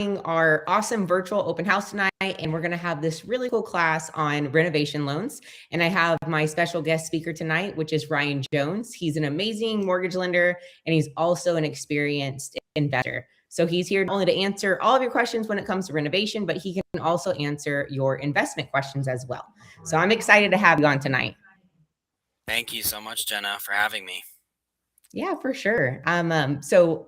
our awesome virtual open house tonight, and we're going to have this really cool class on renovation loans. And I have my special guest speaker tonight, which is Ryan Jones. He's an amazing mortgage lender, and he's also an experienced investor. So he's here not only to answer all of your questions when it comes to renovation, but he can also answer your investment questions as well. So I'm excited to have you on tonight. Thank you so much, Jenna, for having me. Yeah, for sure. So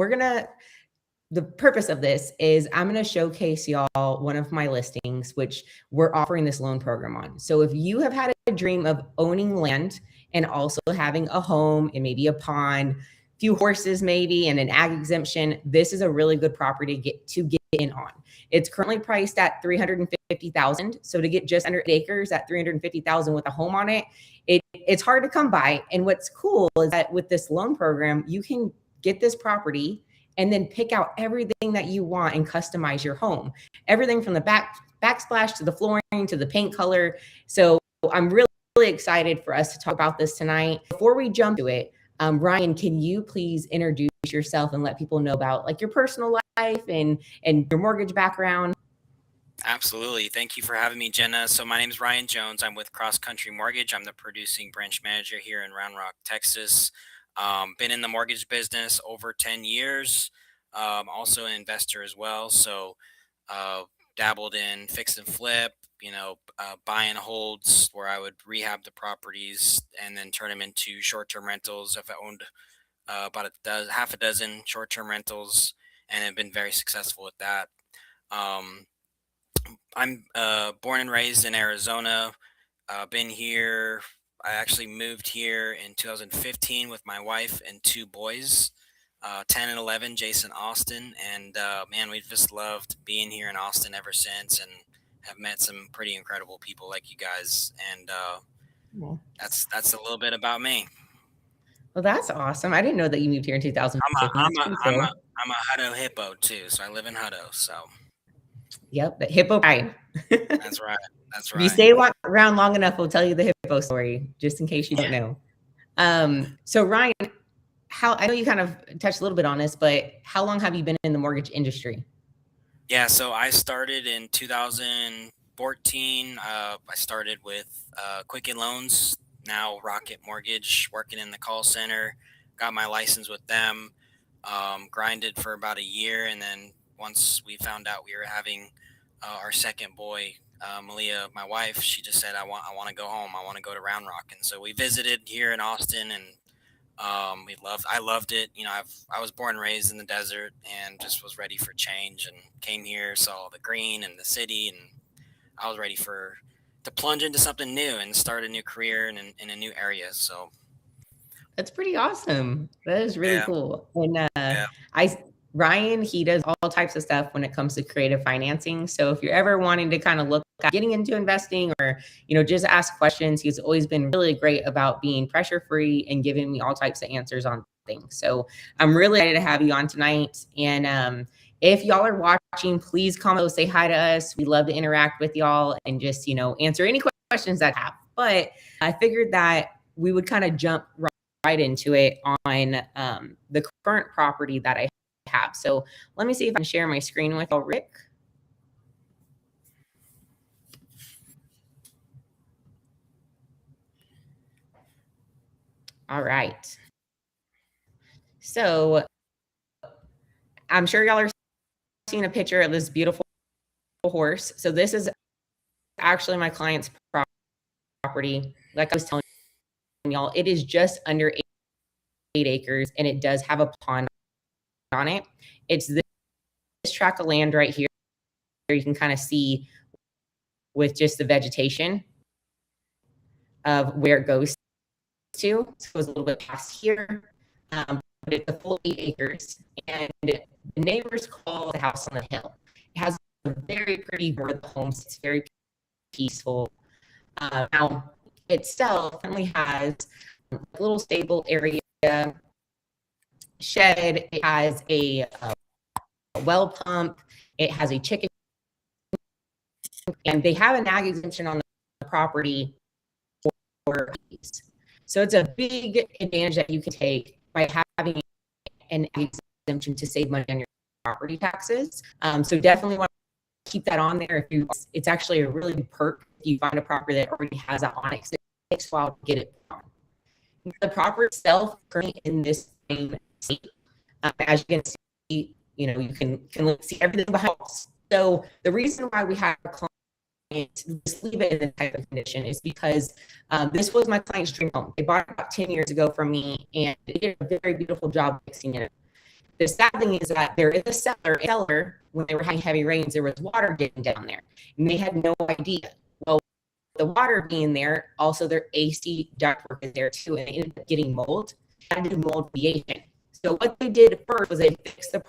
the purpose of this is I'm going to showcase y'all one of my listings, which we're offering this loan program on. So if you have had a dream of owning land and also having a home and maybe a pond, few horses maybe, and an ag exemption, this is a really good property to get in on. It's currently priced at $350,000. So to get just under 8 acres at $350,000 with a home on it, it's hard to come by. And what's cool is that with this loan program, you can get this property and then pick out everything that you want and customize your home. Everything from the backsplash to the flooring to the paint color. So I'm really excited for us to talk about this tonight. Before we jump to it, Ryan, can you please introduce yourself and let people know about like your personal life and your mortgage background? Absolutely. Thank you for having me, Jenna. So my name is Ryan Jones. I'm with Cross Country Mortgage. I'm the producing branch manager here in Round Rock, Texas. Been in the mortgage business over 10 years. Also an investor as well. So dabbled in fix and flip, buy and holds where I would rehab the properties and then turn them into short-term rentals. I've owned half a dozen short-term rentals and have been very successful with that. I'm born and raised in Arizona. Been here. I actually moved here in 2015 with my wife and 2 boys, 10 and 11, Jason, Austin. And man, we've just loved being here in Austin ever since and have met some pretty incredible people like you guys. And that's a little bit about me. Well, that's awesome. I didn't know that you moved here in 2015. That's pretty cool. I'm a Hutto hippo too, so I live in Hutto. So Yep, the hippo pride. that's right. That's If you right. stay around long enough, we'll tell you the hippo story, just in case you don't know. So Ryan, I know you kind of touched a little bit on this, but how long have you been in the mortgage industry? Yeah, so I started in 2014. I started with Quicken Loans, now Rocket Mortgage, working in the call center. Got my license with them. Grinded for about a year, and then once we found out we were having our second boy, Malia, my wife, she just said, I want to go home. I want to go to Round Rock. And so we visited here in Austin, and I loved it. I was born and raised in the desert and just was ready for change and came here, saw the green and the city, and I was ready to plunge into something new and start a new career in a new area. So that's pretty awesome. That is really cool. And yeah. Ryan, he does all types of stuff when it comes to creative financing. So if you're ever wanting to kind of look at getting into investing or, just ask questions, he's always been really great about being pressure free and giving me all types of answers on things. So I'm really excited to have you on tonight. And if y'all are watching, please comment, say hi to us. We love to interact with y'all and just, answer any questions that have. But I figured that we would kind of jump right into it on the current property that I have. So let me see if I can share my screen with Rick. All right. So I'm sure y'all are seeing a picture of this beautiful horse. So this is actually my client's property. Like I was telling y'all, it is just under 8 acres and it does have a pond on it. It's this tract of land right here. You can kind of see with just the vegetation of where it goes to. So it goes a little bit past here, but it's a full 8 acres. And the neighbors call the house on the hill. It has a very pretty view of the homes. It's very peaceful. Now, itself only has a little stable area, shed. It has a well pump. It has a chicken, and they have an ag exemption on the property for bees. So it's a big advantage that you can take by having an ag exemption to save money on your property taxes. So definitely want to keep that on there. It's actually a really good perk if you find a property that already has that on it, 'cause it takes a while to get it on. The property itself currently in this same state. As you can see, you can see everything behind us. So the reason why we have a client just leave it in this type of condition is because this was my client's dream home. They bought it about 10 years ago from me, and they did a very beautiful job fixing it. The sad thing is that there is a cellar. When they were having heavy rains, there was water getting down there, and they had no idea. Well, the water being there, also their AC ductwork is there too, and they ended up getting mold. Had to do mold mitigation. So what they did first was they fixed the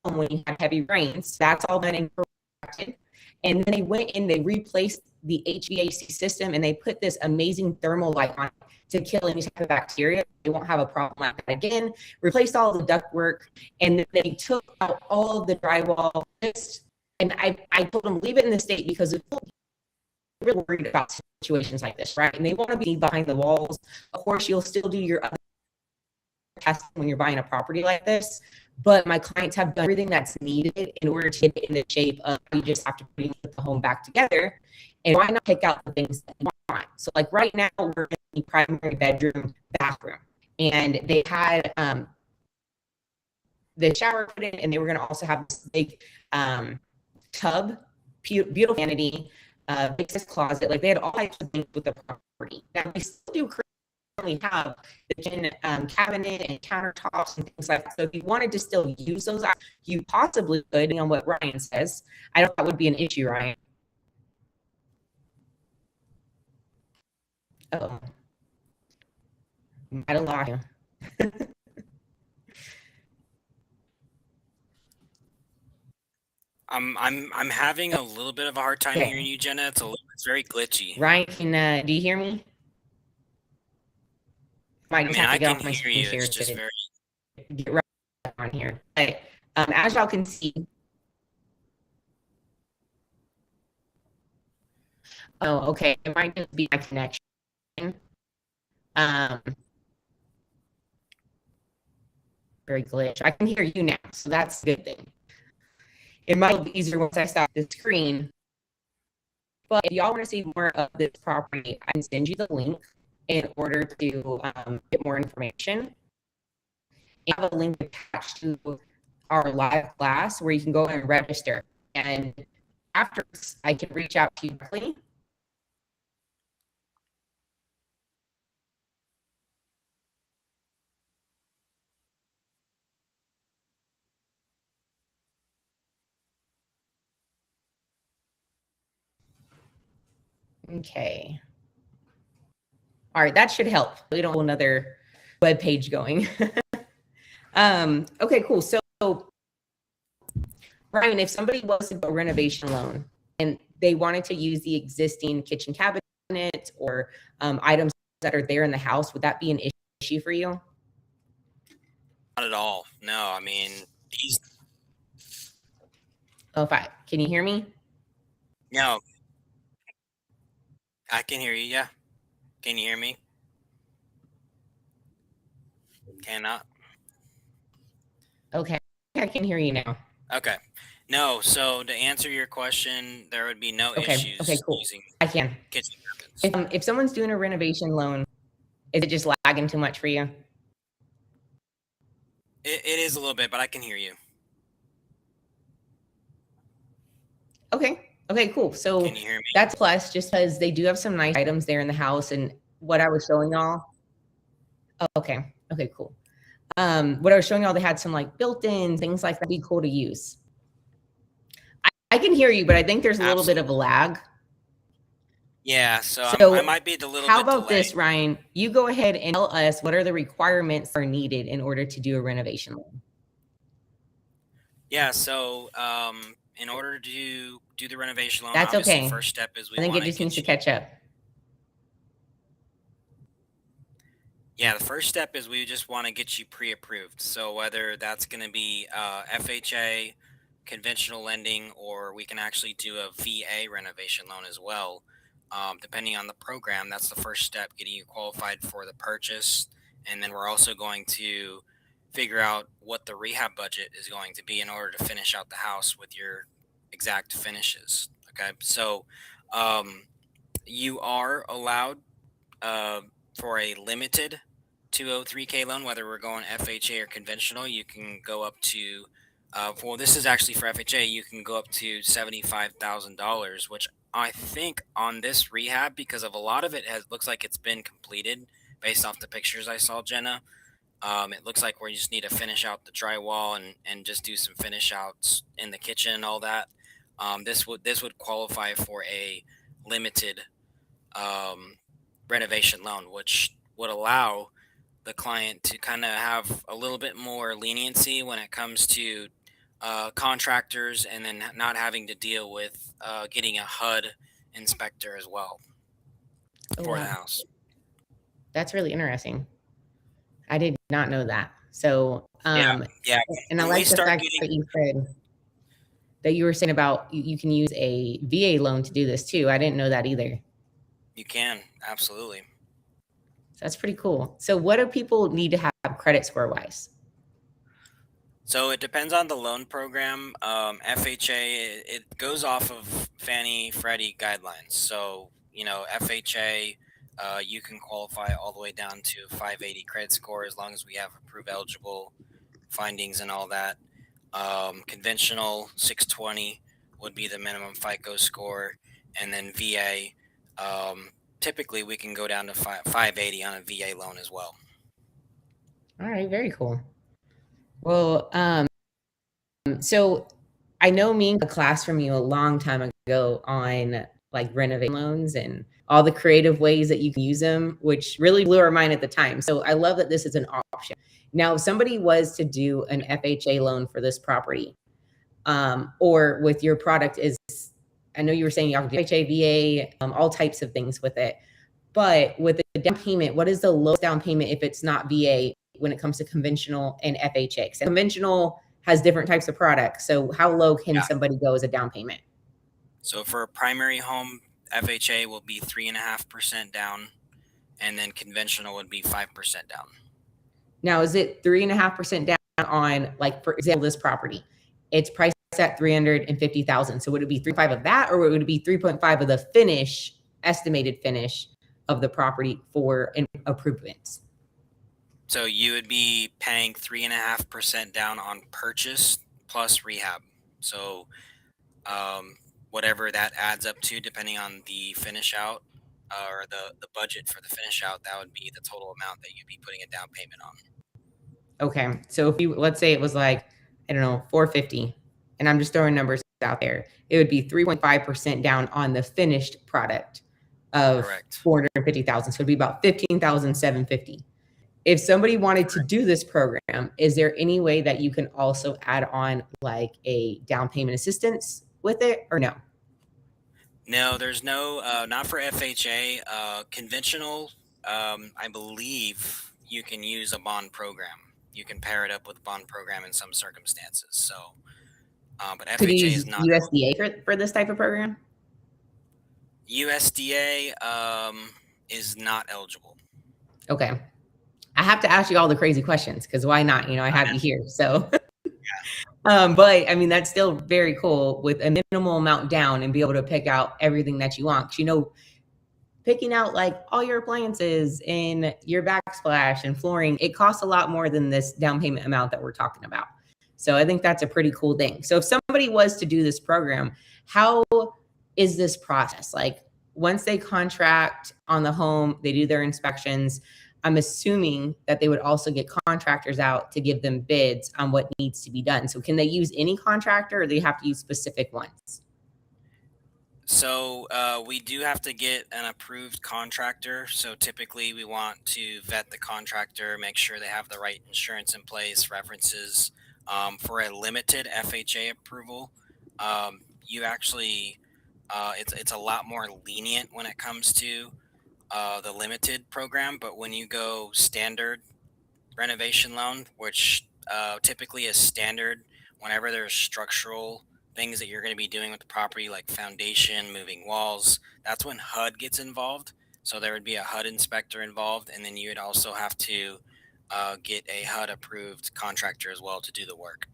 problem when you have heavy rains. That's all done and corrected. And then they went in, they replaced the HVAC system, and they put this amazing thermal light on to kill any type of bacteria. They won't have a problem like that again. Replaced all the ductwork, and then they took out all of the drywall. And I told them, leave it in the state, because it's really worried about situations like this, right? And they want to be behind the walls. Of course, you'll still do your other testing when you're buying a property like this, but my clients have done everything that's needed in order to get it in the shape of you just have to put the home back together. And why not pick out the things that you want? So like right now, we're in the primary bedroom, bathroom, and they had the shower put in, and they were going to also have this big tub, beautiful vanity, big size closet. Like they had all types of things with the property. Now we still do currently have the kitchen cabinet and countertops and things like that. So if you wanted to still use those, you possibly could, depending on what Ryan says. I don't think that would be an issue, Ryan. Oh, might have lost you. I'm having a little bit of a hard time Okay. hearing you, Jenna. It's very glitchy. Ryan, do you hear me? Might just have to I get can off my hear screen you. share It's just to very. get right on here. But as y'all can see, oh, okay, it might just be my connection. Very glitch. I can hear you now, so that's a good thing. It might be easier once I stop the screen. But if y'all want to see more of this property, I can send you the link in order to get more information. I have a link attached to our live class where you can go and register. And after I can reach out to you directly. Okay. All right, that should help. We don't have another web page going. Okay, cool. So, Ryan, if somebody was to do a renovation loan and they wanted to use the existing kitchen cabinet or items that are there in the house, would that be an issue for you? Not at all. No, I mean, these. Oh, can you hear me? No, I can hear you. Yeah, can you hear me? Cannot. Okay, I can hear you now. Okay. No, so to answer your question, there would be no issues Okay, cool. using I can. kitchen cabinets. If someone's doing a renovation loan, is it just lagging too much for you? It is a little bit, but I can hear you. Okay, cool. So Can you hear me? that's plus, just because they do have some nice items there in the house, and what I was showing y'all. Oh, okay, cool. What I was showing y'all, they had some like built-in things like that. Be cool to use. I can hear you, but I think there's a little bit of a lag. Yeah, so I might be a little bit how about delayed. this, Ryan? You go ahead and tell us what are the requirements that are needed in order to do a renovation loan. Yeah, so in order to do the renovation loan, That's obviously okay. first step is I think it just needs to catch up. Yeah, the first step is we just want to get you pre-approved. So whether that's going to be FHA, conventional lending, or we can actually do a VA renovation loan as well. Depending on the program, that's the first step, getting you qualified for the purchase. And then we're also going to figure out what the rehab budget is going to be in order to finish out the house with your exact finishes. Okay, so um, you are allowed uh, for a limited 203K loan, whether we're going FHA or conventional, you can go up to, well, this is actually for FHA, you can go up to $75,000, which I think on this rehab, because of a lot of it has looks like it's been completed based off the pictures I saw, Jenna. It looks like we just need to finish out the drywall and just do some finish outs in the kitchen and all that. This would qualify for a limited um, renovation loan, which would allow the client to kind of have a little bit more leniency when it comes to contractors, and then not having to deal with getting a HUD inspector as well Oh, for the wow. house. That's really interesting. I did not know that. So, Yeah, yeah. and I When we like the start fact getting, that you said that you were saying about you can use a VA loan to do this too. I didn't know that either. you can absolutely. So that's pretty cool. So what do people need to have credit score wise? So it depends on the loan program. FHA, it goes off of Fannie Freddie guidelines. So, FHA, you can qualify all the way down to 580 credit score as long as we have approved eligible findings and all that. Conventional 620 would be the minimum FICO score, and then VA, typically we can go down to 580 on a VA loan as well. All right, very cool. Well, so I know me in a class from you a long time ago on like renovation loans and all the creative ways that you can use them, which really blew our mind at the time. So I love that this is an option. Now, if somebody was to do an FHA loan for this property, or with your product is, I know you were saying you can do FHA, VA, all types of things with it. But with the down payment, what is the lowest down payment if it's not VA when it comes to conventional and FHA? So conventional has different types of products. So how low can Yeah. somebody go as a down payment? So for a primary home, FHA will be 3.5% down, and then conventional would be 5% down. Now, is it 3.5% down on, like, for example, this property? It's priced at 350,000. So would it be 3.5 of that, or would it be 3.5 of the finish, estimated finish of the property for improvements? So you would be paying 3.5% down on purchase plus rehab. So whatever that adds up to, depending on the finish out or the budget for the finish out, that would be the total amount that you'd be putting a down payment on. Okay. So if you, let's say it was like, I don't know, 450, and I'm just throwing numbers out there, it would be 3.5% down on the finished product of Correct. 450,000. So it'd be about 15,750. If somebody wanted to do this program, is there any way that you can also add on like a down payment assistance with it, or no? No, there's no, not for FHA. Conventional, I believe you can use a bond program. You can pair it up with a bond program in some circumstances. So, but Could you FHA use is not. USDA for this type of program? USDA is not eligible. Okay. I have to ask you all the crazy questions because why not? I have you here. So, but I mean, that's still very cool with a minimal amount down and be able to pick out everything that you want. 'Cause, picking out like all your appliances and your backsplash and flooring, it costs a lot more than this down payment amount that we're talking about. So I think that's a pretty cool thing. So if somebody was to do this program, how is this process? Like once they contract on the home, they do their inspections. I'm assuming that they would also get contractors out to give them bids on what needs to be done. So can they use any contractor or do they have to use specific ones? So we do have to get an approved contractor. So typically we want to vet the contractor, make sure they have the right insurance in place, references. For a limited FHA approval, you actually it's a lot more lenient when it comes to the limited program. But when you go standard renovation loan, which typically is standard whenever there's structural things that you're going to be doing with the property, like foundation, moving walls, that's when HUD gets involved. So there would be a HUD inspector involved, and then you would also have to get a HUD approved contractor as well to do the work.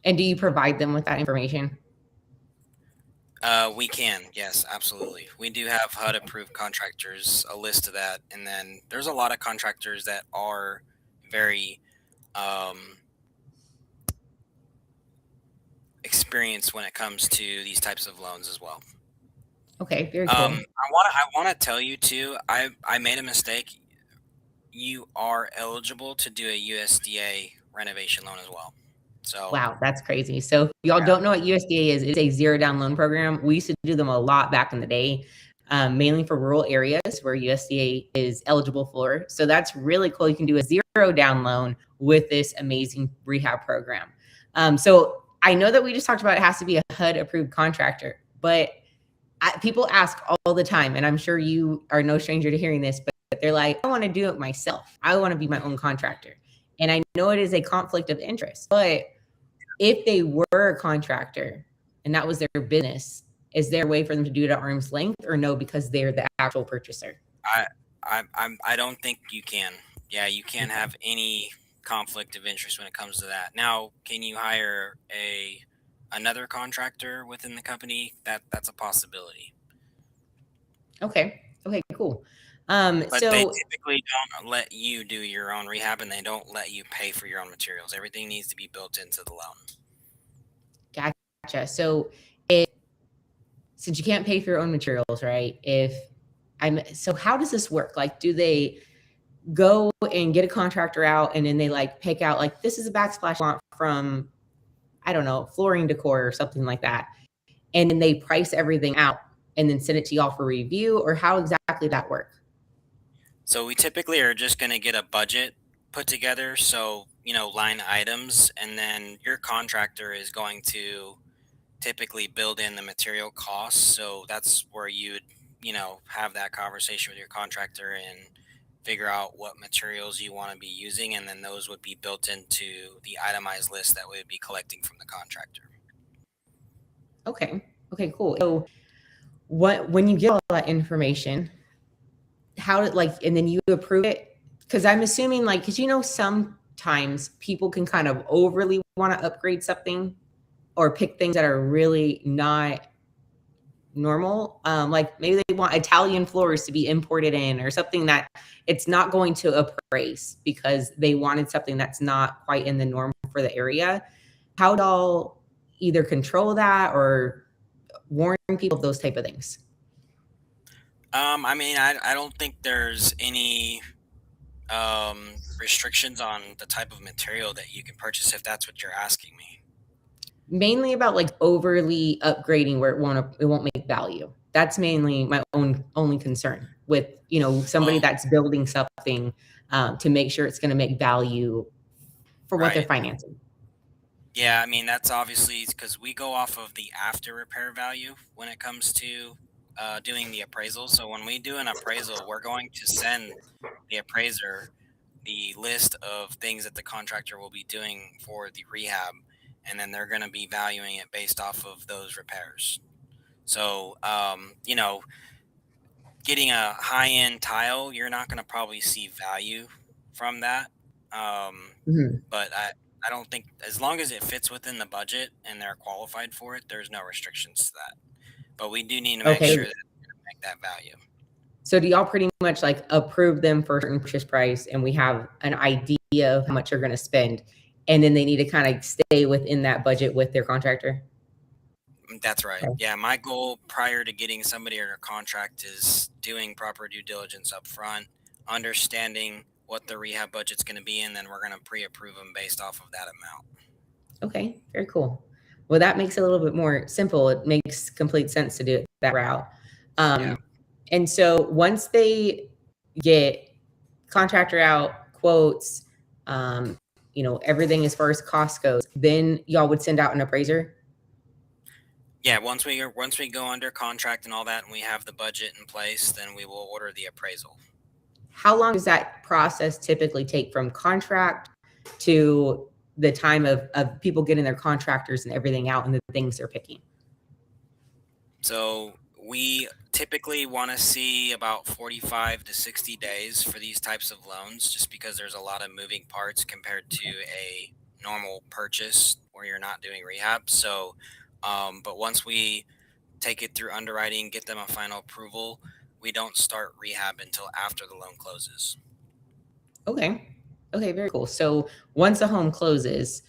And do you provide them with that information? We can, yes, absolutely. We do have HUD approved contractors, a list of that, and then there's a lot of contractors that are very experienced when it comes to these types of loans as well. Okay, very cool. I want to tell you too. I made a mistake. You are eligible to do a USDA renovation loan as well. So Wow, that's crazy. So if y'all don't know what USDA is, it's a zero down loan program. We used to do them a lot back in the day, mainly for rural areas where USDA is eligible for. So that's really cool. You can do a zero down loan with this amazing rehab program. So I know that we just talked about it has to be a HUD approved contractor, but people ask all the time, and I'm sure you are no stranger to hearing this, but they're like, I want to do it myself. I want to be my own contractor. And I know it is a conflict of interest, but if they were a contractor and that was their business, is there a way for them to do it at arm's length or no, because they're the actual purchaser? I don't think you can. Yeah, you can't have any conflict of interest when it comes to that. Now, can you hire another contractor within the company? That's a possibility. Okay. Okay, cool. But they So typically don't let you do your own rehab, and they don't let you pay for your own materials. Everything needs to be built into the loan. gotcha. So since you can't pay for your own materials, right? So how does this work? Like, do they go and get a contractor out and then they like pick out like, this is a backsplash want from, I don't know, flooring decor or something like that. And then they price everything out and then send it to y'all for review, or how exactly that work? So we typically are just going to get a budget put together. So, line items, and then your contractor is going to typically build in the material costs. So that's where you would, have that conversation with your contractor and figure out what materials you want to be using. And then those would be built into the itemized list that we would be collecting from the contractor. Okay. Okay, cool. So when you get all that information, and then you approve it? Because I'm assuming because sometimes people can kind of overly want to upgrade something or pick things that are really not normal. Like maybe they want Italian floors to be imported in or something that it's not going to appraise because they wanted something that's not quite in the norm for the area. How do y'all either control that or warn people of those type of things? I don't think there's any restrictions on the type of material that you can purchase, if that's what you're asking me. Mainly about overly upgrading where it won't make value. That's mainly my only concern with somebody that's building something to make sure it's going to make value for what they're financing. Yeah, that's obviously because we go off of the after repair value when it comes to doing the appraisal. So when we do an appraisal, we're going to send the appraiser the list of things that the contractor will be doing for the rehab, and then they're going to be valuing it based off of those repairs. So, getting a high-end tile, you're not going to probably see value from that. But I don't think, as long as it fits within the budget and they're qualified for it, there's no restrictions to that. But we do need to make sure that we make that value. So do y'all pretty much approve them for a certain purchase price, and we have an idea of how much you're going to spend, and then they need to kind of stay within that budget with their contractor? That's right. Yeah, my goal prior to getting somebody under contract is doing proper due diligence up front, understanding what the rehab budget's going to be, and then we're going to pre-approve them based off of that amount. Okay, very cool. Well, that makes it a little bit more simple. It makes complete sense to do it that route. And so once they get contractor out, quotes, everything as far as cost goes, then y'all would send out an appraiser? Yeah, once we go under contract and all that, and we have the budget in place, then we will order the appraisal. How long does that process typically take from contract to the time of people getting their contractors and everything out and the things they're picking? So We typically want to see about 45 to 60 days for these types of loans, just because there's a lot of moving parts compared to a normal purchase where you're not doing rehab. So, but once we take it through underwriting, get them a final approval, we don't start rehab until after the loan closes. Okay. Okay, very cool. So once a home closes,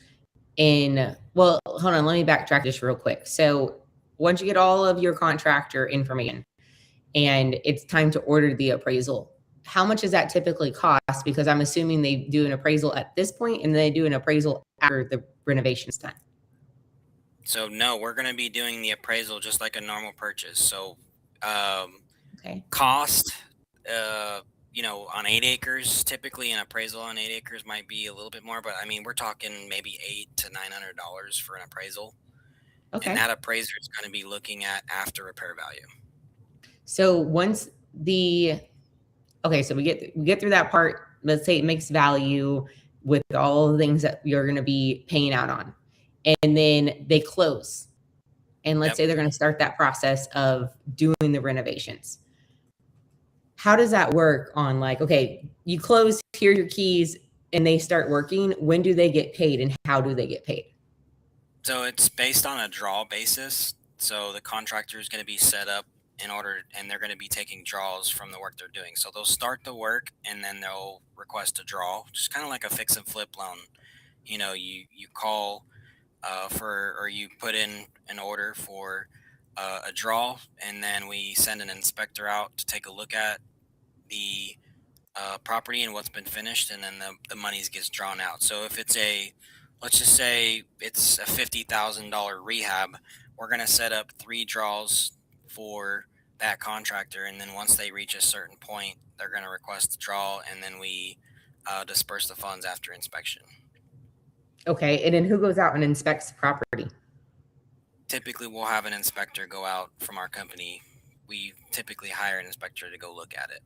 well, hold on, let me backtrack just real quick. So once you get all of your contractor information and it's time to order the appraisal, how much does that typically cost? Because I'm assuming they do an appraisal at this point and they do an appraisal after the renovation's done. So no, we're going to be doing the appraisal just like a normal purchase. So Okay. cost, on 8 acres, typically an appraisal on 8 acres might be a little bit more, but I mean, we're talking maybe $800 to $900 for an appraisal. And Okay. that appraiser is going to be looking at after repair value. So once so we get through that part. Let's say it makes value with all the things that you're going to be paying out on, and then they close. And let's Yep. say they're going to start that process of doing the renovations. How does that work on, like, okay, you close, here are your keys, and they start working? When do they get paid and how do they get paid? So it's based on a draw basis. So the contractor is going to be set up and they're going to be taking draws from the work they're doing. So they'll start the work and then they'll request a draw, just kind of like a fix and flip loan. You call or you put in an order for a draw, and then we send an inspector out to take a look at the property and what's been finished, and then the monies gets drawn out. So if let's just say it's a $50,000 rehab, we're going to set up 3 draws for that contractor, and then once they reach a certain point, they're going to request a draw, and then we disperse the funds after inspection. Okay. And then who goes out and inspects the property? Typically, we'll have an inspector go out from our company. We typically hire an inspector to go look at it.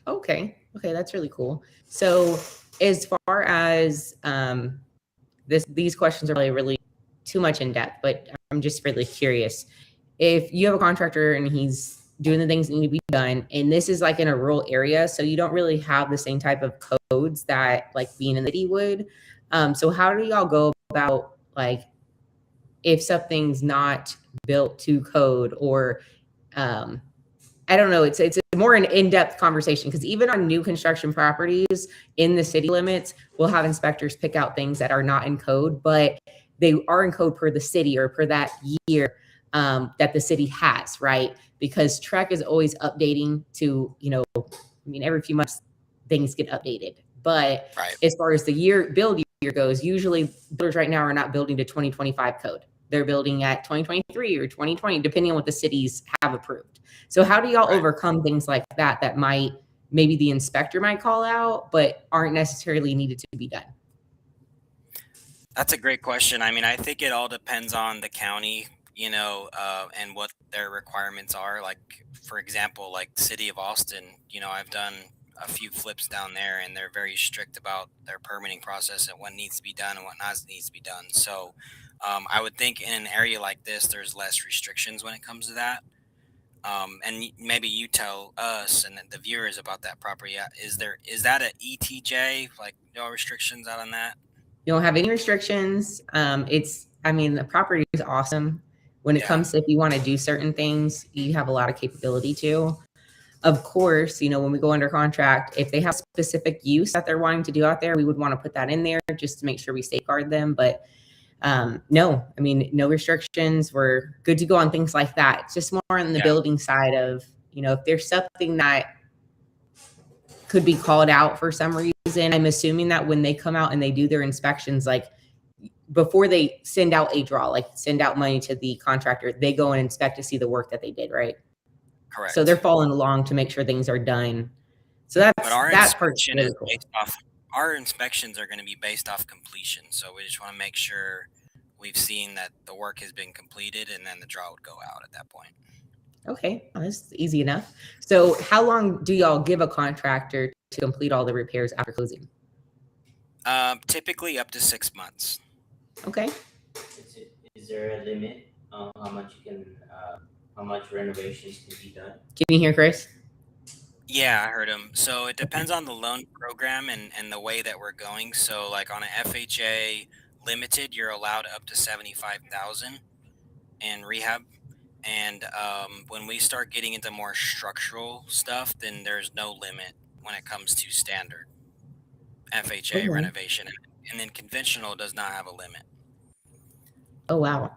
Okay. Okay. That's really cool. So as far as these questions are really too much in depth, but I'm just really curious. If you have a contractor and he's doing the things that need to be done, and this is like in a rural area, so you don't really have the same type of codes that like being in the city would. So how do y'all go about, like, if something's not built to code, or I don't know, it's more an in-depth conversation, because even on new construction properties in the city limits, we'll have inspectors pick out things that are not in code, but they are in code per the city or per that year that the city has, right? Because Trek is always updating to, every few months things get updated. But right. As far as the build year goes, usually builders right now are not building to 2025 code. They're building at 2023 or 2020, depending on what the cities have approved. So how do y'all overcome things like that maybe the inspector might call out, but aren't necessarily needed to be done? That's a great question. I mean, I think it all depends on the county, and what their requirements are. Like, for example, like City of Austin, I've done a few flips down there, and they're very strict about their permitting process and what needs to be done and what not needs to be done. So I would think in an area like this, there's less restrictions when it comes to that. And maybe you tell us and the viewers about that property. Is that an ETJ? Like, no restrictions out on that? You don't have any restrictions. The property is awesome. When it comes to, if you want to do certain things, you have a lot of capability to. Of course, when we go under contract, if they have specific use that they're wanting to do out there, we would want to put that in there just to make sure we safeguard them. But no restrictions. We're good to go on things like that. It's just more on the building side of, if there's something that could be called out for some reason, I'm assuming that when they come out and they do their inspections, like before they send out a draw, like send out money to the contractor, they go and inspect to see the work that they did, right? Correct. So they're following along to make sure things are done. So that part's really cool. Our inspections are going to be based off completion. So we just want to make sure we've seen that the work has been completed, and then the draw would go out at that point. Okay, well, that's easy enough. So how long do y'all give a contractor to complete all the repairs after closing? Typically up to 6 months. Okay. Is there a limit on how how much renovations can be done? Can you hear Chris? Yeah, I heard him. So it depends on the loan program and the way that we're going. So like on an FHA limited, you're allowed up to 75,000 in rehab. And when we start getting into more structural stuff, then there's no limit when it comes to standard FHA Okay. renovation. And then conventional does not have a limit. Oh, wow.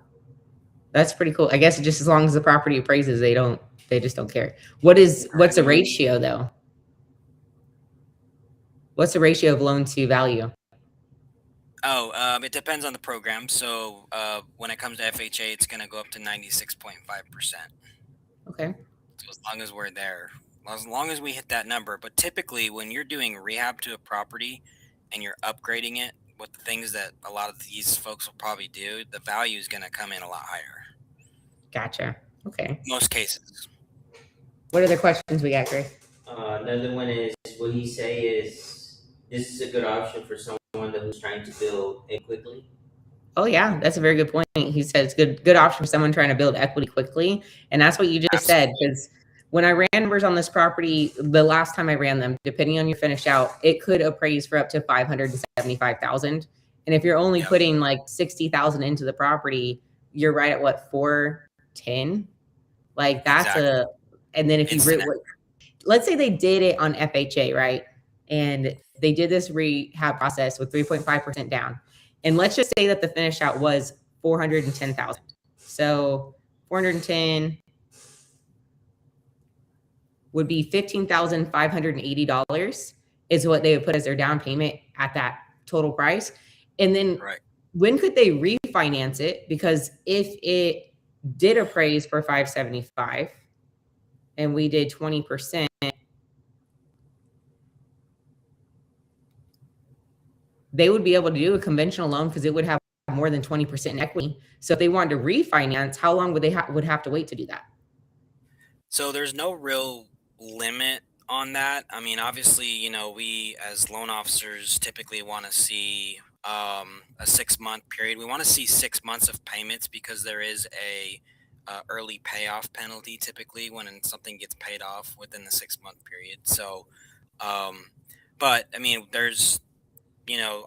That's pretty cool. I guess just as long as the property appraises, they just don't care. What's the ratio though? What's the ratio of loan to value? Oh, it depends on the program. So when it comes to FHA, it's going to go up to 96.5%. Okay. So as long as we're there, as long as we hit that number. But typically, when you're doing rehab to a property and you're upgrading it with the things that a lot of these folks will probably do, the value is going to come in a lot higher. Gotcha. Okay. Most cases. What other questions we got, Chris? Another one is, what he say is, this is a good option for someone who's trying to build it quickly? Oh yeah, that's a very good point. He said it's good option for someone trying to build equity quickly. And that's what you just said, because when I ran numbers on this property, the last time I ran them, depending on your finish out, it could appraise for up to 575,000. And if you're only putting like 60,000 into the property, you're right at what, 410? Like that's and then if you let's say they did it on FHA, right? And they did this rehab process with 3.5% down. And let's just say that the finish out was 410,000. So 410 would be $15,580 is what they would put as their down payment at that total price. And then when could they refinance it? Because if it did appraise for 575 and we did 20%, they would be able to do a conventional loan because it would have more than 20% in equity. So if they wanted to refinance, how long would they would have to wait to do that? So there's no real limit on that. I mean, obviously, you know, we as loan officers typically want to see a 6-month period. We want to see 6 months of payments because there is a early payoff penalty typically when something gets paid off within the 6-month period. So, but I mean, there's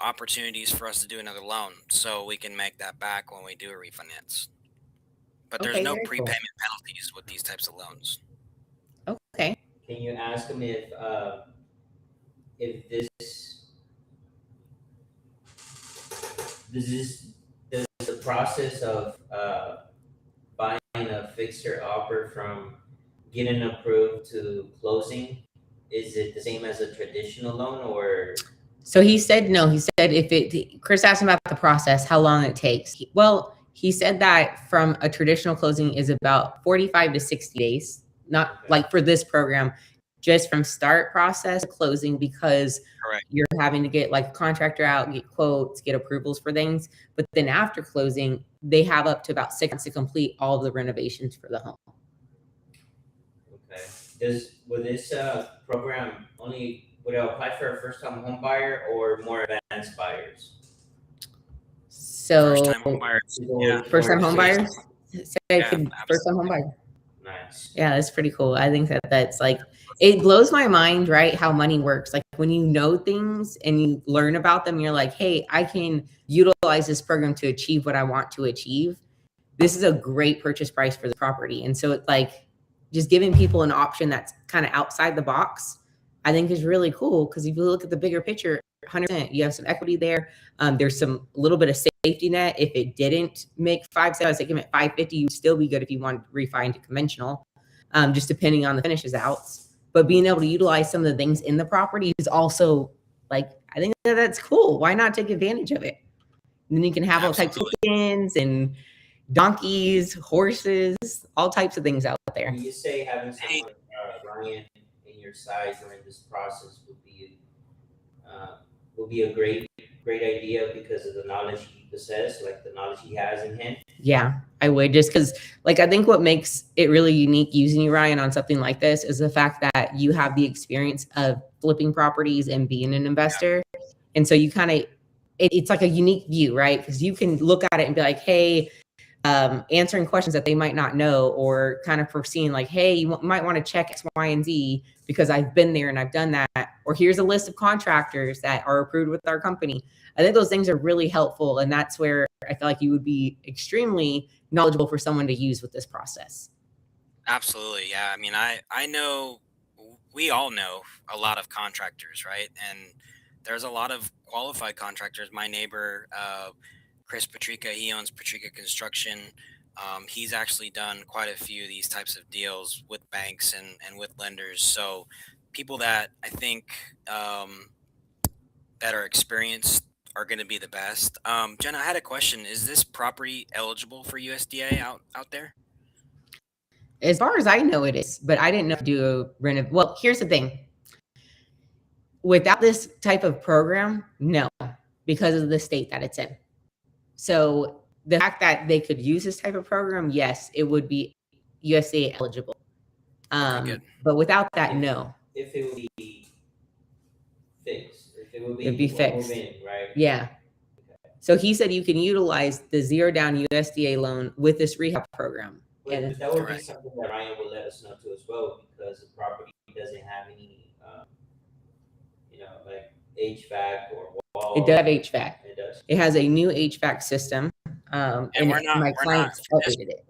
opportunities for us to do another loan so we can make that back when we do a refinance. But there's no prepayment penalties with these types of loans. Okay. Can you ask them if does the process of buying a fixer upper from getting approved to closing, is it the same as a traditional loan or? So he said no. He said Chris asked him about the process, how long it takes. He said that from a traditional closing is about 45 to 60 days, not like for this program, just from start process to closing, because you're having to get like a contractor out, get quotes, get approvals for things. But then after closing, they have up to about 6 months to complete all of the renovations for the home. Okay. Would this program would it apply for a first-time home buyer or more advanced buyers? So first-time home buyers. Yeah. First-time home buyers? First-time home buyer. Nice. Yeah, that's pretty cool. I think that's like, it blows my mind, right? How money works. Like when you know things and you learn about them, you're like, hey, I can utilize this program to achieve what I want to achieve. This is a great purchase price for the property. And so it's like just giving people an option that's kind of outside the box, I think is really cool. Because if you look at the bigger picture, 100%, you have some equity there. There's a little bit of safety net. If it didn't make 5.7, it came at 550, you'd still be good if you wanted to refi into conventional, just depending on the finishes outs. But being able to utilize some of the things in the property is also like, I think that's cool. Why not take advantage of it? And then you can have all types of chickens and donkeys, horses, all types of things out there. You say having someone Ryan in your side during this process would be a great idea because of the knowledge he possesses, like the knowledge he has in him. Yeah, I would, just because like I think what makes it really unique using you, Ryan, on something like this is the fact that you have the experience of flipping properties and being an investor. And so you kind of, it's like a unique view, right? Because you can look at it and be like, hey, answering questions that they might not know, or kind of foreseeing like, hey, you might want to check X, Y, and Z because I've been there and I've done that. Or here's a list of contractors that are approved with our company. I think those things are really helpful. And that's where I feel like you would be extremely knowledgeable for someone to use with this process. Absolutely. Yeah. I mean, I know, we all know a lot of contractors, right? And there's a lot of qualified contractors. My neighbor, Chris Patrica, he owns Patrica Construction. He's actually done quite a few of these types of deals with banks and with lenders. So people that I think that are experienced are going to be the best. Jenna, I had a question. Is this property eligible for USDA out there? As far as I know, it is, but I didn't know to do a renov. Well, here's the thing. Without this type of program, no, because of the state that it's in. So the fact that they could use this type of program, yes, it would be USDA eligible. Okay, good. But without that, no. If it would be fixed, if it would It'd be fixed. moving, right? Yeah. So he said you can utilize the zero down USDA loan with this rehab program. But And that would be Correct. something that Ryan will let us know too as well, because the property doesn't have any, like HVAC or wall. it does have HVAC. It does. It has a new HVAC system. And My clients updated it.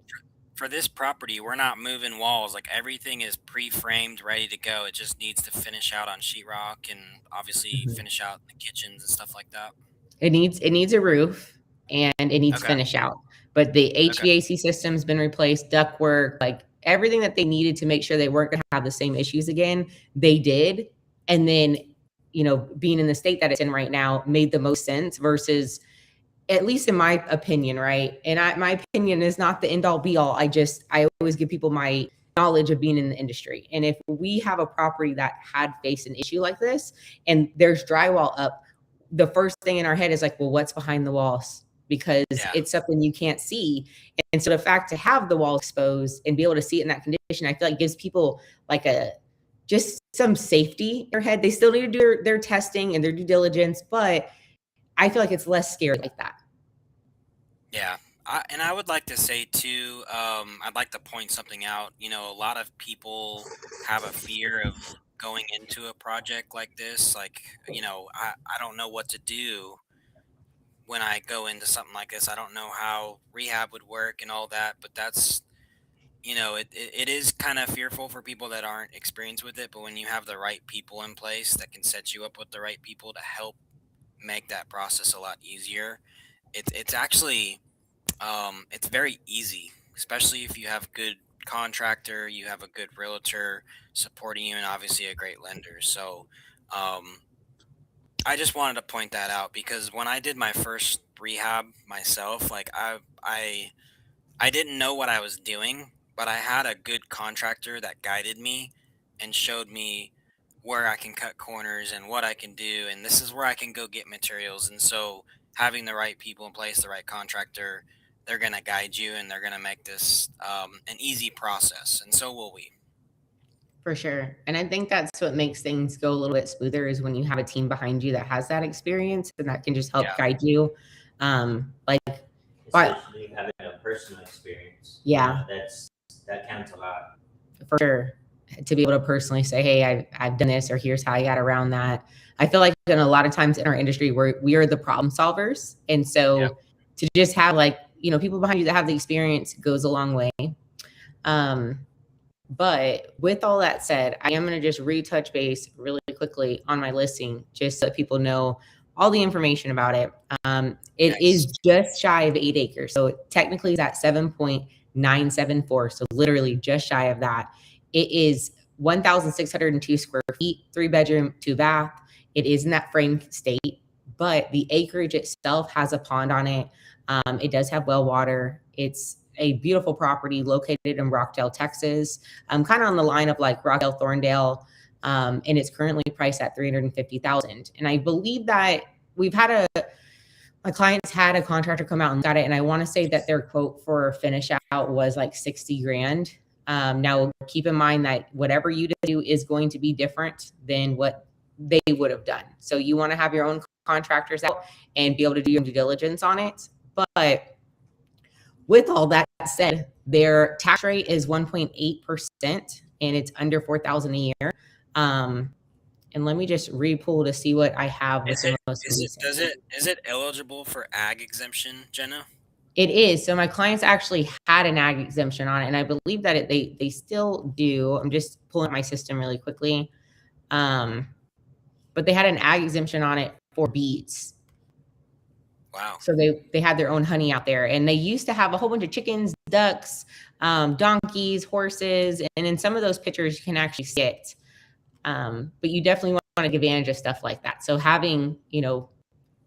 For this property, we're not moving walls. Like everything is pre-framed, ready to go. It just needs to finish out on sheetrock and obviously finish out the kitchens and stuff like that. It needs a roof and it needs Okay. finish out. But the HVAC system's been replaced, ductwork, like everything that they needed to make sure they weren't going to have the same issues again, they did. And then, being in the state that it's in right now made the most sense versus, at least in my opinion, right? And my opinion is not the end all be all. I always give people my knowledge of being in the industry. And if we have a property that had faced an issue like this and there's drywall up, the first thing in our head is like, well, what's behind the walls? Because it's something you can't see. And so the fact to have the wall exposed and be able to see it in that condition, I feel like gives people like just some safety in their head. They still need to do their testing and their due diligence, but I feel like it's less scary like that. Yeah. And I would like to say too, I'd like to point something out. A lot of people have a fear of going into a project like this. Like, I don't know what to do when I go into something like this. I don't know how rehab would work and all that, but that's, it is kind of fearful for people that aren't experienced with it. But when you have the right people in place that can set you up with the right people to help make that process a lot easier, it's actually, it's very easy, especially if you have good contractor, you have a good realtor supporting you, and obviously a great lender. So, I just wanted to point that out because when I did my first rehab myself, like I didn't know what I was doing, but I had a good contractor that guided me and showed me where I can cut corners and what I can do, and this is where I can go get materials. And so having the right people in place, the right contractor, they're going to guide you and they're going to make this an easy process, and so will we. For sure. And I think that's what makes things go a little bit smoother is when you have a team behind you that has that experience and that can just help guide you. Especially having a personal experience. Yeah. That counts a lot. For sure. To be able to personally say, hey, I've done this, or here's how I got around that. I feel like in a lot of times in our industry, we are the problem solvers. And so to just have people behind you that have the experience goes a long way. But with all that said, I am going to just retouch base really quickly on my listing, just so that people know all the information about it. It is just shy of 8 acres. So technically it's at 7.974. So literally just shy of that. It is 1,602 square feet, 3-bedroom, 2-bath. It is in that frame state, but the acreage itself has a pond on it. It does have well water. It's a beautiful property located in Rockdale, Texas. Kind of on the line of like Rockdale, Thorndale. And it's currently priced at $350,000. And I believe that my clients had a contractor come out and got it. And I want to say that their quote for finish out was like 60 grand. Now keep in mind that whatever you do is going to be different than what they would have done. So you want to have your own contractors out and be able to do your due diligence on it. But with all that said, their tax rate is 1.8% and it's under 4,000 a year. And let me just re-pull to see what I have with Is the it most is it recent. does it is it eligible for ag exemption, Jenna? It is. So my clients actually had an ag exemption on it, and I believe that they still do. I'm just pulling up my system really quickly. But they had an ag exemption on it for bees. Wow. So they had their own honey out there, and they used to have a whole bunch of chickens, ducks, donkeys, horses, and in some of those pictures you can actually see it. But you definitely want to take advantage of stuff like that. So having,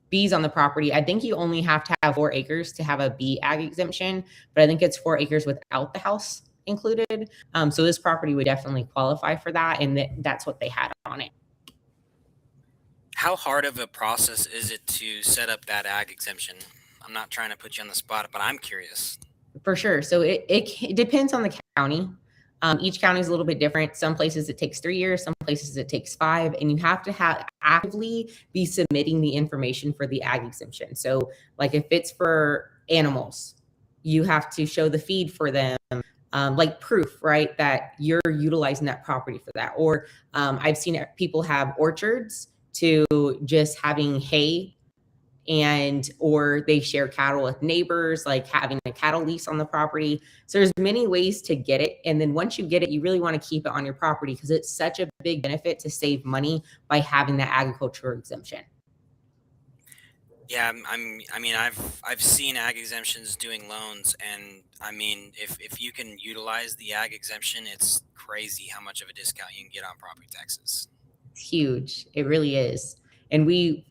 bees on the property, I think you only have to have 4 acres to have a bee ag exemption, but I think it's 4 acres without the house included. So this property would definitely qualify for that, and that's what they had on it. How hard of a process is it to set up that ag exemption? I'm not trying to put you on the spot, but I'm curious. For sure. So it depends on the county. Each county is a little bit different. Some places it takes 3 years, some places it takes 5, and you have to actively be submitting the information for the ag exemption. So like if it's for animals, you have to show the feed for them, like proof, right, that you're utilizing that property for that. Or I've seen people have orchards to just having hay, or they share cattle with neighbors, like having a cattle lease on the property. So there's many ways to get it. And then once you get it, you really want to keep it on your property because it's such a big benefit to save money by having that agriculture exemption. Yeah, I've seen ag exemptions doing loans, and I mean, if you can utilize the ag exemption, it's crazy how much of a discount you can get on property taxes. It's huge. It really is. And we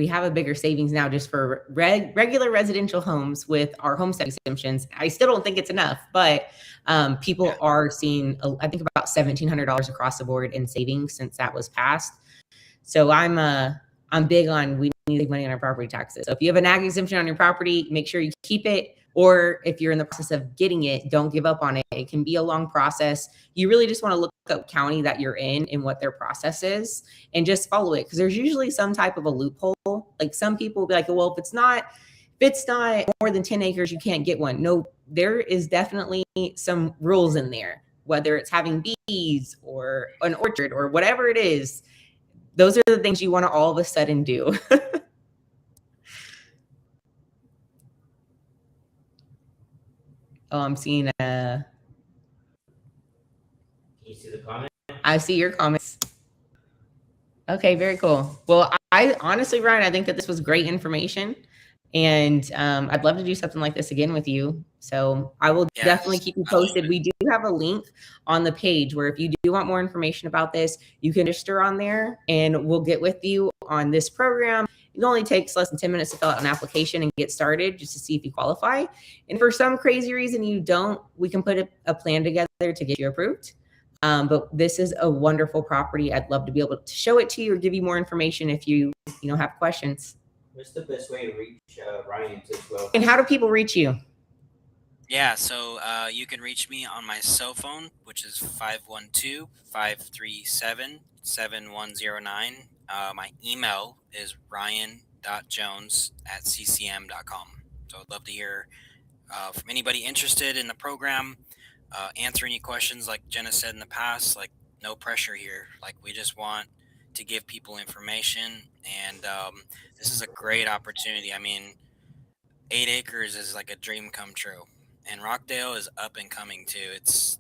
have a bigger savings now just for regular residential homes with our homestead exemptions. I still don't think it's enough, but people are seeing, I think, about $1,700 across the board in savings since that was passed. So I'm big on, we need to save money on our property taxes. So if you have an ag exemption on your property, make sure you keep it. Or if you're in the process of getting it, don't give up on it. It can be a long process. You really just want to look up county that you're in and what their process is and just follow it. Because there's usually some type of a loophole. Like some people will be like, well, if it's not more than 10 acres, you can't get one. No, there is definitely some rules in there, whether it's having bees or an orchard or whatever it is. Those are the things you want to all of a sudden do. Oh, I'm seeing Can you see the comment? I see your comments. Okay, very cool. Well, I honestly, Ryan, I think that this was great information, and I'd love to do something like this again with you. So I will definitely keep you posted. We do have a link on the page where if you do want more information about this, you can register on there, and we'll get with you on this program. It only takes less than 10 minutes to fill out an application and get started just to see if you qualify. And for some crazy reason you don't, we can put a plan together to get you approved. But this is a wonderful property. I'd love to be able to show it to you or give you more information if you have questions. What's the best way to reach Ryan as well? And how do people reach you? Yeah, so you can reach me on my cell phone, which is 512-537-7109. My email is ryan.jones@ccm.com. So I'd love to hear from anybody interested in the program, answer any questions like Jenna said in the past. Like, no pressure here. Like, we just want to give people information, and this is a great opportunity. I mean, 8 acres is like a dream come true, and Rockdale is up and coming too. It's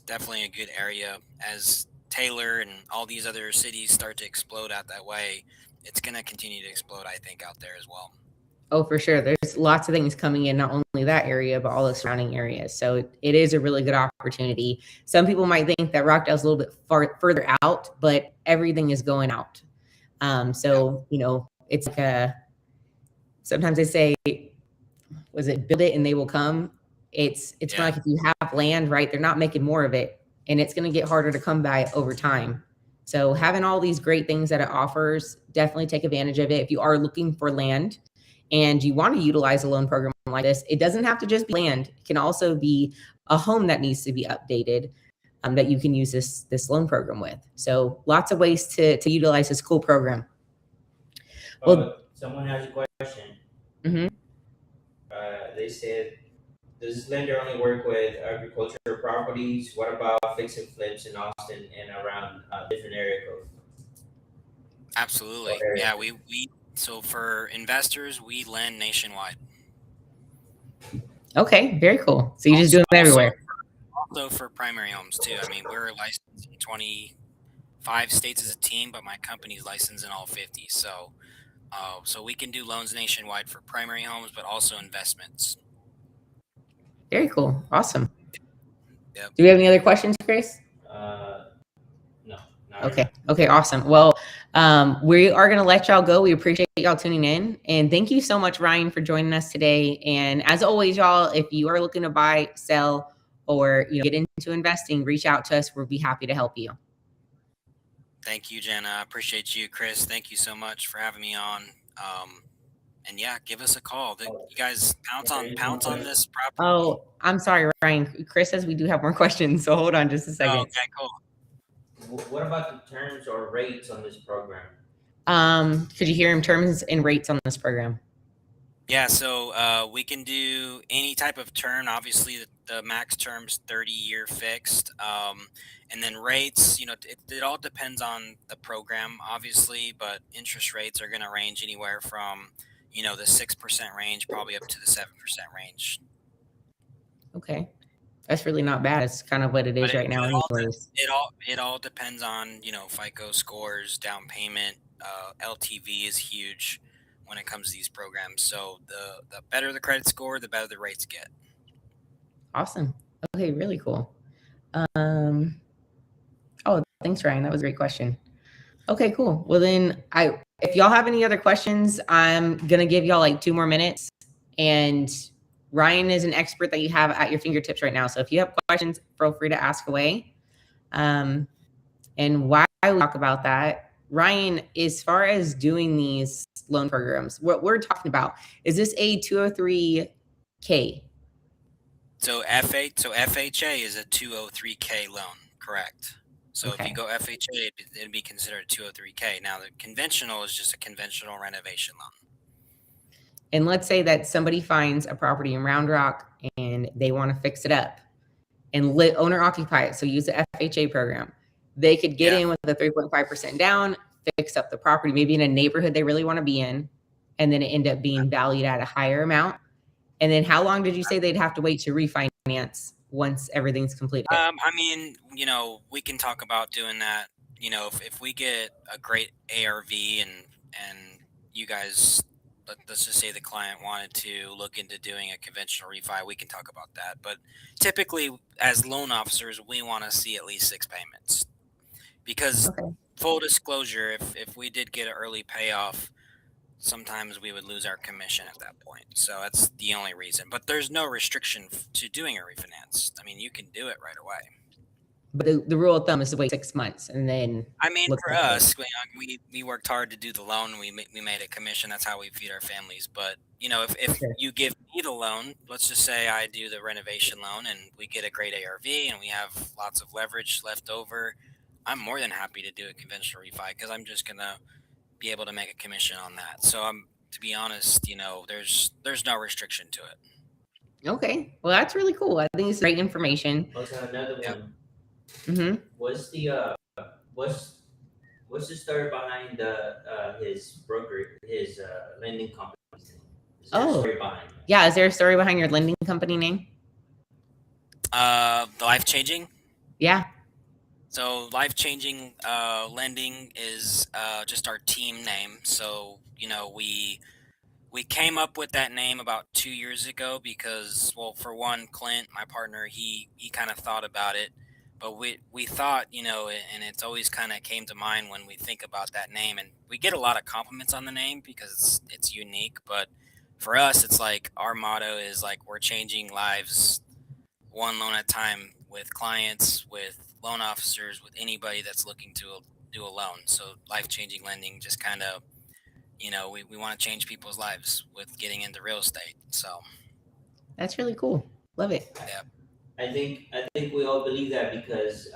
definitely a good area. As Taylor and all these other cities start to explode out that way, it's going to continue to explode, I think, out there as well. Oh, for sure. There's lots of things coming in, not only that area, but all the surrounding areas. So it is a really good opportunity. Some people might think that Rockdale's a little bit further out, but everything is going out. It's like sometimes they say, was it build it and they will come? It's kind of like if you have land, right, they're not making more of it, and it's going to get harder to come by over time. So having all these great things that it offers, definitely take advantage of it. If you are looking for land and you want to utilize a loan program like this, it doesn't have to just be land. It can also be a home that needs to be updated, that you can use this loan program with. So lots of ways to utilize this cool program. Well, someone has a question. Mm-hmm. they said, does this lender only work with agricultural properties? What about fix and flips in Austin and around different area codes or Absolutely. area? Yeah, we so for investors, we lend nationwide. Okay, very cool. So you just do Also, them everywhere. also for primary homes too. I mean, we're licensed in 25 states as a team, but my company's licensed in all 50. So, so we can do loans nationwide for primary homes, but also investments. Very cool. Awesome. Yep. Do we have any other questions, Grace? No, not right Okay. now. Okay. Awesome. Well, we are going to let y'all go. We appreciate y'all tuning in, and thank you so much, Ryan, for joining us today. And as always, y'all, if you are looking to buy, sell, or get into investing, reach out to us. We'll be happy to help you. Thank you, Jenna. I appreciate you, Chris. Thank you so much for having me on. And yeah, give us a call. You guys pounce on this property. Oh, I'm sorry, Ryan. Chris says we do have more questions, so hold on just a second. Oh, okay, cool. What about the terms or rates on this program? Could you hear him? Terms and rates on this program? Yeah, so we can do any type of term. Obviously, the max term's 30-year fixed, and then rates. It all depends on the program, obviously, but interest rates are going to range anywhere from the 6% range, probably up to the 7% range. Okay, that's really not bad. It's kind of what it is right now, anyways. It all depends on FICO scores, down payment. LTV is huge when it comes to these programs. So the better the credit score, the better the rates get. Awesome. Okay, really cool. Oh, thanks, Ryan. That was a great question. Okay, cool. Well, then if y'all have any other questions, I'm gonna give y'all like 2 more minutes. And Ryan is an expert that you have at your fingertips right now. So if you have questions, feel free to ask away. And why we talk about that, Ryan, as far as doing these loan programs, what we're talking about, is this a 203K? So FHA is a 203K loan, correct? So Okay. if you go FHA, it'd be considered a 203K. Now the conventional is just a conventional renovation loan. And let's say that somebody finds a property in Round Rock and they want to fix it up and owner occupy it. So use the FHA program. They could get in with a 3.5% down, fix up the property, maybe in a neighborhood they really want to be in, and then it end up being valued at a higher amount. And then how long did you say they'd have to wait to refinance once everything's completed? I mean, we can talk about doing that. If we get a great ARV and you guys, let's just say the client wanted to look into doing a conventional refi, we can talk about that. But typically, as loan officers, we want to see at least 6 payments because, full disclosure, if we did get an early payoff, sometimes we would lose our commission at that point. So that's the only reason. But there's no restriction to doing a refinance. I mean, you can do it right away. But the rule of thumb is to wait 6 months and then. I mean, for us, we worked hard to do the loan. We made a commission. That's how we feed our families. But if you give me the loan, let's just say I do the renovation loan and we get a great ARV and we have lots of leverage left over, I'm more than happy to do a conventional refi because I'm just gonna be able to make a commission on that. So to be honest, there's no restriction to it. Okay, well that's really cool. I think it's great information. Also, another one. Mm-hmm. What's the story behind his broker, his lending company? Is there a story behind it? Yeah. Is there a story behind your lending company name? The Life Changing. Yeah. So Life Changing Lending is just our team name. So we came up with that name about 2 years ago because, well, for one, Clint, my partner, he kind of thought about it, but we thought, and it's always kind of came to mind when we think about that name, and we get a lot of compliments on the name because it's unique. But for us, it's like our motto is like we're changing lives one loan at a time with clients, with loan officers, with anybody that's looking to do a loan. So life-changing lending just kind of, we want to change people's lives with getting into real estate. So that's really cool. Love it. Yeah. I think we all believe that because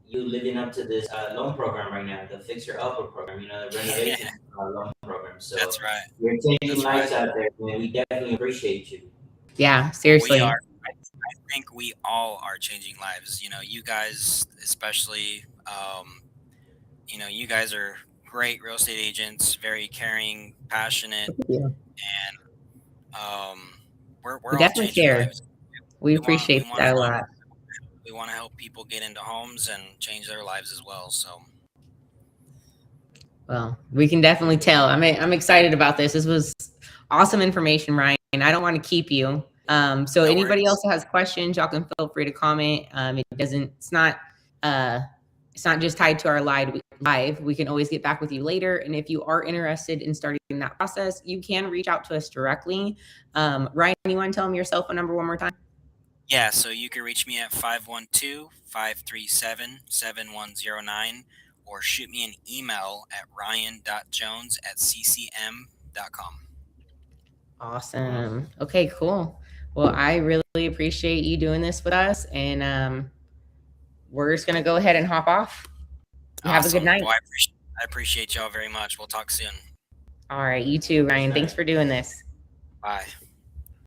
you living up to this loan program right now, the Fixer Upper program, the renovation loan program. So that's right. You're changing lives out there, man. We definitely appreciate you. Yeah, We seriously. are. I think we all are changing lives. You know, you guys especially. You know, you guys are great real estate agents, very caring, passionate, Thank you. and We we're all definitely changing care. lives. We We appreciate want to that a help. lot. We want to help people get into homes and change their lives as well. So Well, we can definitely tell. I'm excited about this. This was awesome information, Ryan. I don't want to keep you. So no anybody else worries. that has questions, y'all can feel free to comment. Uh, it's not just tied to our live. We can always get back with you later. And if you are interested in starting that process, you can reach out to us directly. Ryan, you want to tell them your cell phone number one more time? Yeah, so you can reach me at 512-537-7109 or shoot me an email at ryan.jones@ccm.com. Awesome. Okay, cool. Well, I really appreciate you doing this with us. And we're just going to go ahead and hop off. You have a good Awesome. night. Well, I appreciate y'all very much. We'll talk soon. All right. You too, Ryan. Thanks for doing this. Bye.